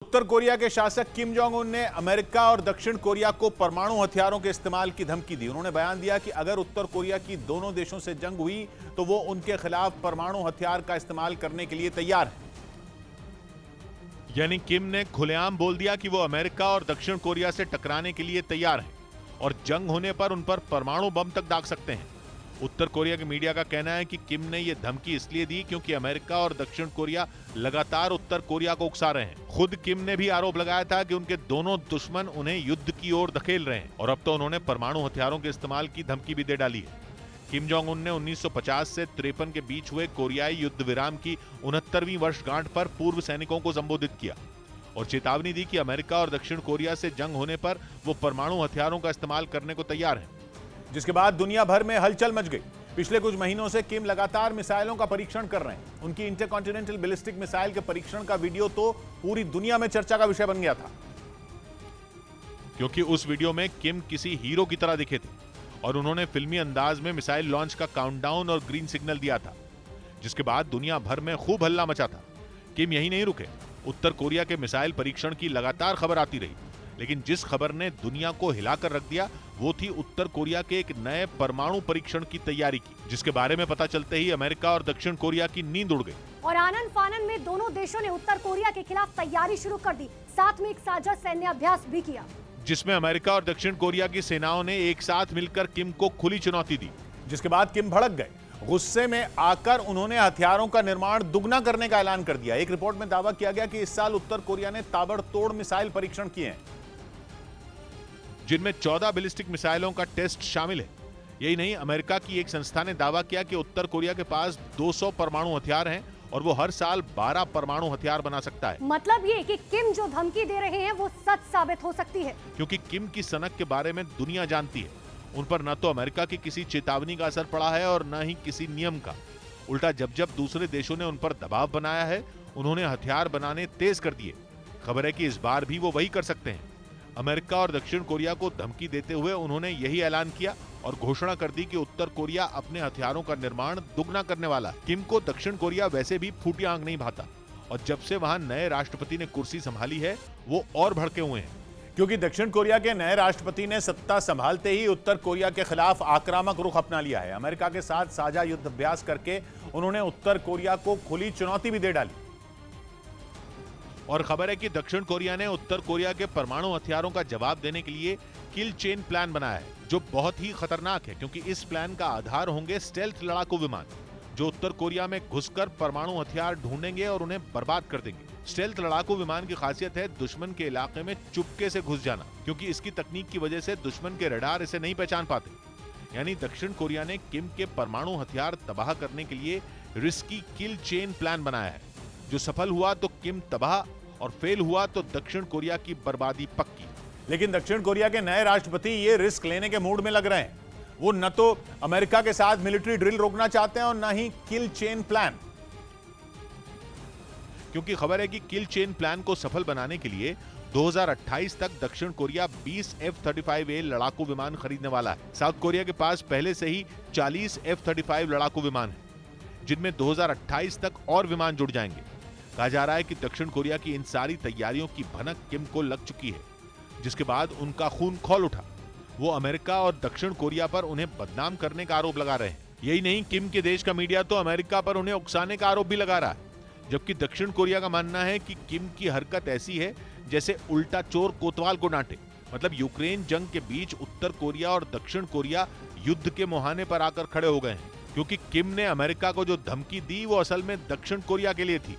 उत्तर Korea के शासक Kim Jong Un ने अमेरिका और दक्षिण कोरिया को परमाणु हथियारों के इस्तेमाल की धमकी दी। उन्होंने बयान दिया कि अगर उत्तर कोरिया की दोनों देशों से जंग हुई तो वो उनके खिलाफ परमाणु हथियार का इस्तेमाल करने के लिए तैयार है। यानी किम ने खुलेआम बोल दिया कि वो अमेरिका और दक्षिण कोरिया से टकराने के लिए तैयार हैं और जंग होने पर उन पर परमाणु बम तक दाग सकते हैं। उत्तर कोरिया के मीडिया का कहना है कि किम ने यह धमकी इसलिए दी क्योंकि अमेरिका और दक्षिण कोरिया लगातार उत्तर कोरिया को उकसा रहे हैं। खुद किम ने भी आरोप लगाया था कि उनके दोनों दुश्मन उन्हें युद्ध की ओर धकेल रहे हैं और अब तो उन्होंने परमाणु हथियारों के इस्तेमाल की धमकी भी दे डाली है। किम जोंग उन ने 1950 से 53 के बीच हुए कोरियाई युद्ध विराम की 69वीं वर्षगांठ पर पूर्व सैनिकों को संबोधित किया और चेतावनी दी कि अमेरिका और दक्षिण कोरिया से जंग होने पर वो परमाणु हथियारों का इस्तेमाल करने को तैयार हैं। जिसके बाद दुनिया भर में हलचल मच गई। पिछले कुछ महीनों से किम लगातार मिसाइलों का परीक्षण कर रहे हैं। उनकी इंटरकॉन्टिनेंटल बैलिस्टिक मिसाइल के परीक्षण का वीडियो तो पूरी दुनिया में चर्चा का विषय बन गया था, क्योंकि उस वीडियो में किम किसी हीरो की तरह दिखे थे और उन्होंने फिल्मी अंदाज में मिसाइल लॉन्च का काउंटडाउन और ग्रीन सिग्नल दिया था, जिसके बाद दुनिया भर में खूब हल्ला मचा था। किम यही नहीं रुके, उत्तर कोरिया के मिसाइल परीक्षण की लगातार खबर आती रही, लेकिन जिस खबर ने दुनिया को हिलाकर रख दिया वो थी उत्तर कोरिया के एक नए परमाणु परीक्षण की तैयारी की, जिसके बारे में पता चलते ही अमेरिका और दक्षिण कोरिया की नींद उड़ गई और आनन फानन में दोनों देशों ने उत्तर कोरिया के खिलाफ तैयारी शुरू कर दी। साथ में एक साझा सैन्य अभ्यास भी किया, जिसमें अमेरिका और दक्षिण कोरिया की सेनाओं ने एक साथ मिलकर किम को खुली चुनौती दी। जिसके बाद किम भड़क गए। गुस्से में आकर उन्होंने हथियारों का निर्माण दुगना करने का ऐलान कर दिया। एक रिपोर्ट में दावा किया गया कि इस साल उत्तर कोरिया ने ताबड़तोड़ मिसाइल परीक्षण किए हैं, जिनमें 14 बैलिस्टिक मिसाइलों का टेस्ट शामिल है। यही नहीं, अमेरिका की एक संस्था ने दावा किया कि उत्तर कोरिया के पास 200 परमाणु हथियार हैं और वो हर साल 12 परमाणु हथियार बना सकता है। मतलब ये कि किम जो धमकी दे रहे हैं वो सच साबित हो सकती है, क्योंकि किम की सनक के बारे में दुनिया जानती है। उन पर न तो अमेरिका की किसी चेतावनी का असर पड़ा है और न ही किसी नियम का। उल्टा जब जब दूसरे देशों ने उन पर दबाव बनाया है, उन्होंने हथियार बनाने तेज कर दिए। खबर है कि इस बार भी वो वही कर सकते हैं। अमेरिका और दक्षिण कोरिया को धमकी देते हुए उन्होंने यही ऐलान किया और घोषणा कर दी कि उत्तर कोरिया अपने हथियारों का निर्माण दुगना करने वाला है। किम को दक्षिण कोरिया वैसे भी फूटी आंख नहीं भाता और जब से वहां नए राष्ट्रपति ने कुर्सी संभाली है वो और भड़के हुए हैं, क्योंकि दक्षिण कोरिया के नए राष्ट्रपति ने सत्ता संभालते ही उत्तर कोरिया के खिलाफ आक्रामक रुख अपना लिया है। अमेरिका के साथ साझा युद्ध अभ्यास करके उन्होंने उत्तर कोरिया को खुली चुनौती भी दे डाली और खबर है कि दक्षिण कोरिया ने उत्तर कोरिया के परमाणु हथियारों का जवाब देने के लिए किल चेन प्लान बनाया है, जो बहुत ही खतरनाक है क्योंकि इस प्लान का आधार होंगे स्टेल्थ लड़ाकू विमान, जो उत्तर कोरिया में घुसकर परमाणु हथियार ढूंढेंगे और उन्हें बर्बाद कर देंगे। स्टेल्थ लड़ाकू विमान की खासियत है दुश्मन के इलाके में चुपके से घुस जाना, क्योंकि इसकी तकनीक की वजह से दुश्मन के रडार इसे नहीं पहचान पाते। यानी दक्षिण कोरिया ने किम के परमाणु हथियार तबाह करने के लिए रिस्की किल चेन प्लान बनाया है, जो सफल हुआ तो किम तबाह और फेल हुआ तो दक्षिण कोरिया की बर्बादी पक्की। लेकिन दक्षिण कोरिया के नए राष्ट्रपति ये रिस्क लेने के मूड में लग रहे हैं। वो न तो अमेरिका के साथ मिलिट्री ड्रिल रोकना चाहते हैं और न ही किल चेन प्लान, क्योंकि खबर है कि किल चेन प्लान को सफल बनाने के लिए 2028 तक दक्षिण कोरिया 20 F-35A लड़ाकू विमान खरीदने वाला है। साउथ कोरिया के पास पहले से ही 40 F-35 लड़ाकू विमान है, जिनमें 2028 तक और विमान जुड़ जाएंगे। कहा जा रहा है कि दक्षिण कोरिया की इन सारी तैयारियों की भनक किम को लग चुकी है, जिसके बाद उनका खून खौल उठा। वो अमेरिका और दक्षिण कोरिया पर उन्हें बदनाम करने का आरोप लगा रहे हैं। यही नहीं, किम के देश का मीडिया तो अमेरिका पर उन्हें उकसाने का आरोप भी लगा रहा है, जबकि दक्षिण कोरिया का मानना है कि किम की हरकत ऐसी है जैसे उल्टा चोर कोतवाल को डांटे। मतलब यूक्रेन जंग के बीच उत्तर कोरिया और दक्षिण कोरिया युद्ध के मुहाने पर आकर खड़े हो गए हैं, क्योंकि किम ने अमेरिका को जो धमकी दी वो असल में दक्षिण कोरिया के लिए थी।